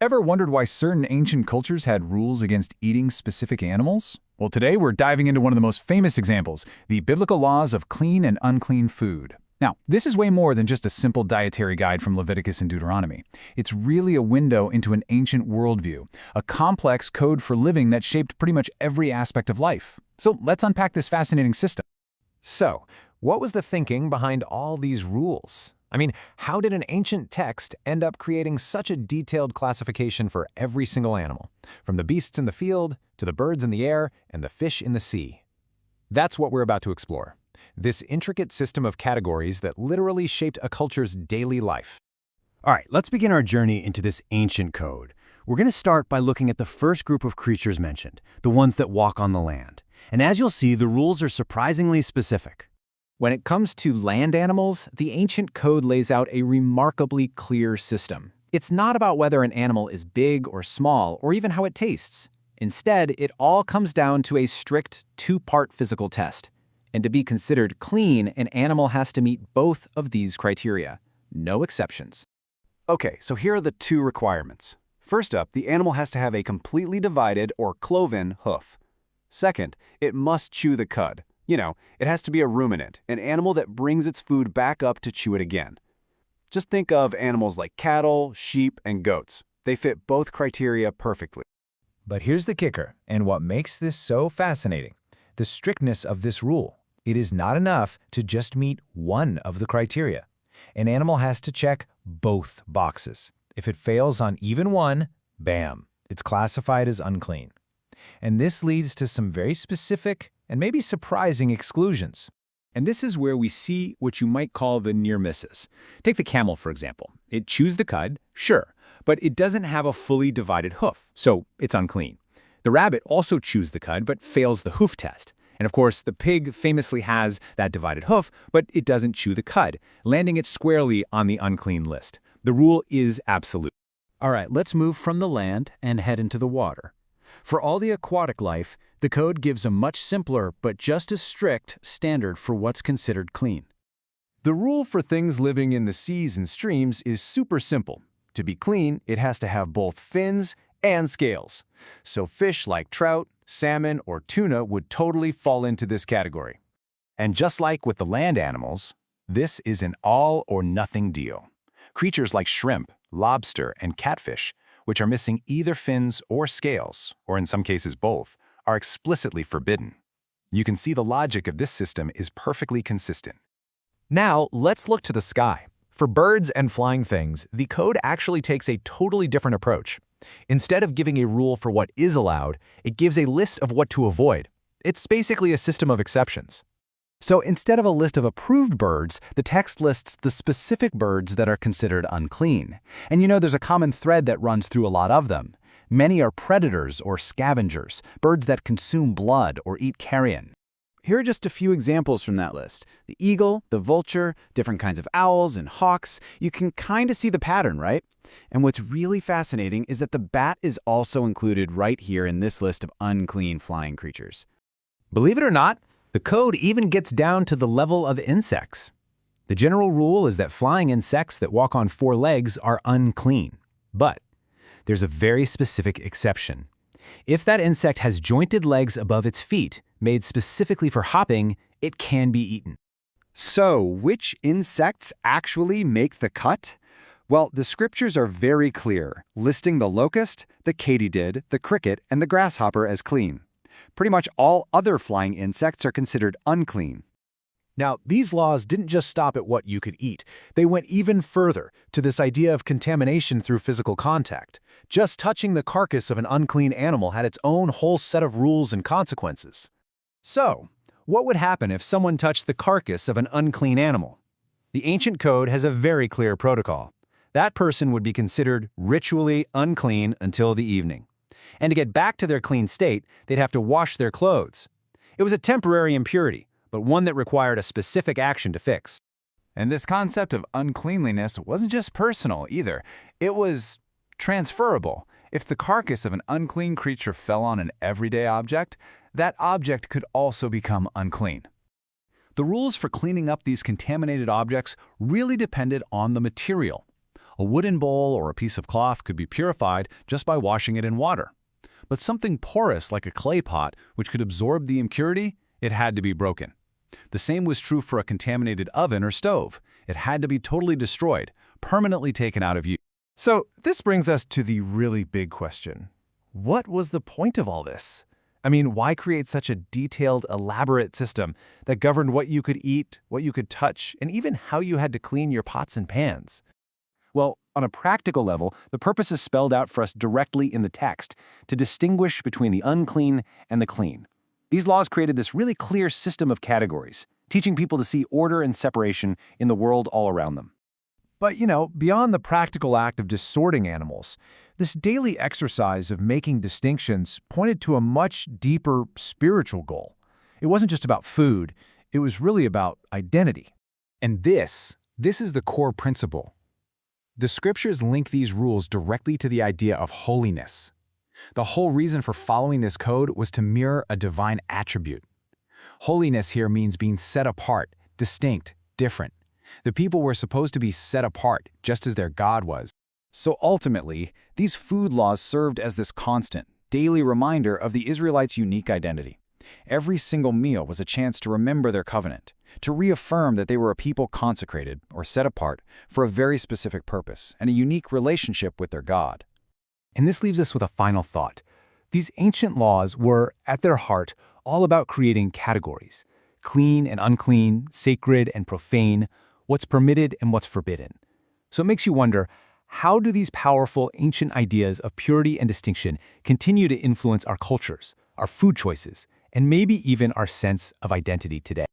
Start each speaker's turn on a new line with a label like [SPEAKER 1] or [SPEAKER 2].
[SPEAKER 1] Ever wondered why certain ancient cultures had rules against eating specific animals? Well, today we're diving into one of the most famous examples, the biblical laws of clean and unclean food. Now, this is way more than just a simple dietary guide from Leviticus and Deuteronomy. It's really a window into an ancient worldview, a complex code for living that shaped pretty much every aspect of life. So let's unpack this fascinating system.
[SPEAKER 2] So, what was the thinking behind all these rules? I mean, how did an ancient text end up creating such a detailed classification for every single animal, from the beasts in the field to the birds in the air and the fish in the sea? That's what we're about to explore, this intricate system of categories that literally shaped a culture's daily life.
[SPEAKER 3] All right, let's begin our journey into this ancient code. We're going to start by looking at the first group of creatures mentioned, the ones that walk on the land. And as you'll see, the rules are surprisingly specific.
[SPEAKER 4] When it comes to land animals, the ancient code lays out a remarkably clear system. It's not about whether an animal is big or small, or even how it tastes. Instead, it all comes down to a strict two-part physical test. And to be considered clean, an animal has to meet both of these criteria. No exceptions.
[SPEAKER 5] Okay, so here are the two requirements. First up, the animal has to have a completely divided or cloven hoof. Second, it must chew the cud. You know, it has to be a ruminant, an animal that brings its food back up to chew it again. Just think of animals like cattle, sheep, and goats. They fit both criteria perfectly.
[SPEAKER 2] But here's the kicker, and what makes this so fascinating: the strictness of this rule. It is not enough to just meet one of the criteria. An animal has to check both boxes. If it fails on even one, bam, it's classified as unclean. And this leads to some very specific and maybe surprising exclusions.
[SPEAKER 1] And this is where we see what you might call the near misses. Take the camel, for example. It chews the cud, sure, but it doesn't have a fully divided hoof, so it's unclean. The rabbit also chews the cud, but fails the hoof test. And of course, the pig famously has that divided hoof, but it doesn't chew the cud, landing it squarely on the unclean list. The rule is absolute.
[SPEAKER 4] All right, let's move from the land and head into the water. For all the aquatic life, the code gives a much simpler but just as strict standard for what's considered clean.
[SPEAKER 2] The rule for things living in the seas and streams is super simple. To be clean, it has to have both fins and scales. So fish like trout, salmon, or tuna would totally fall into this category.
[SPEAKER 5] And just like with the land animals, this is an all-or-nothing deal. Creatures like shrimp, lobster, and catfish, which are missing either fins or scales, or in some cases both, are explicitly forbidden. You can see the logic of this system is perfectly consistent.
[SPEAKER 2] Now, let's look to the sky. For birds and flying things, the code actually takes a totally different approach. Instead of giving a rule for what is allowed, it gives a list of what to avoid. It's basically a system of exceptions. So instead of a list of approved birds, the text lists the specific birds that are considered unclean. And you know, there's a common thread that runs through a lot of them. Many are predators or scavengers, birds that consume blood or eat carrion.
[SPEAKER 4] Here are just a few examples from that list. The eagle, the vulture, different kinds of owls and hawks. You can kind of see the pattern, right? And what's really fascinating is that the bat is also included right here in this list of unclean flying creatures.
[SPEAKER 2] Believe it or not, the code even gets down to the level of insects. The general rule is that flying insects that walk on four legs are unclean. But there's a very specific exception. If that insect has jointed legs above its feet, made specifically for hopping, it can be eaten.
[SPEAKER 5] So, which insects actually make the cut? Well, the scriptures are very clear, listing the locust, the katydid, the cricket, and the grasshopper as clean. Pretty much all other flying insects are considered unclean.
[SPEAKER 2] Now, these laws didn't just stop at what you could eat. They went even further to this idea of contamination through physical contact. Just touching the carcass of an unclean animal had its own whole set of rules and consequences. So, what would happen if someone touched the carcass of an unclean animal? The ancient code has a very clear protocol. That person would be considered ritually unclean until the evening. And to get back to their clean state, they'd have to wash their clothes. It was a temporary impurity, but one that required a specific action to fix.
[SPEAKER 1] And this concept of uncleanliness wasn't just personal either. It was transferable. If the carcass of an unclean creature fell on an everyday object, that object could also become unclean. The rules for cleaning up these contaminated objects really depended on the material.
[SPEAKER 2] A wooden bowl or a piece of cloth could be purified just by washing it in water. But something porous like a clay pot, which could absorb the impurity, it had to be broken. The same was true for a contaminated oven or stove. It had to be totally destroyed, permanently taken out of use.
[SPEAKER 6] So this brings us to the really big question. What was the point of all this? I mean, why create such a detailed, elaborate system that governed what you could eat, what you could touch, and even how you had to clean your pots and pans?
[SPEAKER 4] Well, on a practical level, the purpose is spelled out for us directly in the text to distinguish between the unclean and the clean. These laws created this really clear system of categories, teaching people to see order and separation in the world all around them.
[SPEAKER 2] But, beyond the practical act of just sorting animals, this daily exercise of making distinctions pointed to a much deeper spiritual goal. It wasn't just about food, it was really about identity.
[SPEAKER 1] And this is the core principle. The scriptures link these rules directly to the idea of holiness. The whole reason for following this code was to mirror a divine attribute. Holiness here means being set apart, distinct, different. The people were supposed to be set apart, just as their God was.
[SPEAKER 5] So ultimately, these food laws served as this constant, daily reminder of the Israelites' unique identity. Every single meal was a chance to remember their covenant, to reaffirm that they were a people consecrated or set apart for a very specific purpose and a unique relationship with their God.
[SPEAKER 1] And this leaves us with a final thought. These ancient laws were, at their heart, all about creating categories: clean and unclean, sacred and profane, what's permitted and what's forbidden. So it makes you wonder, how do these powerful ancient ideas of purity and distinction continue to influence our cultures, our food choices, and maybe even our sense of identity today?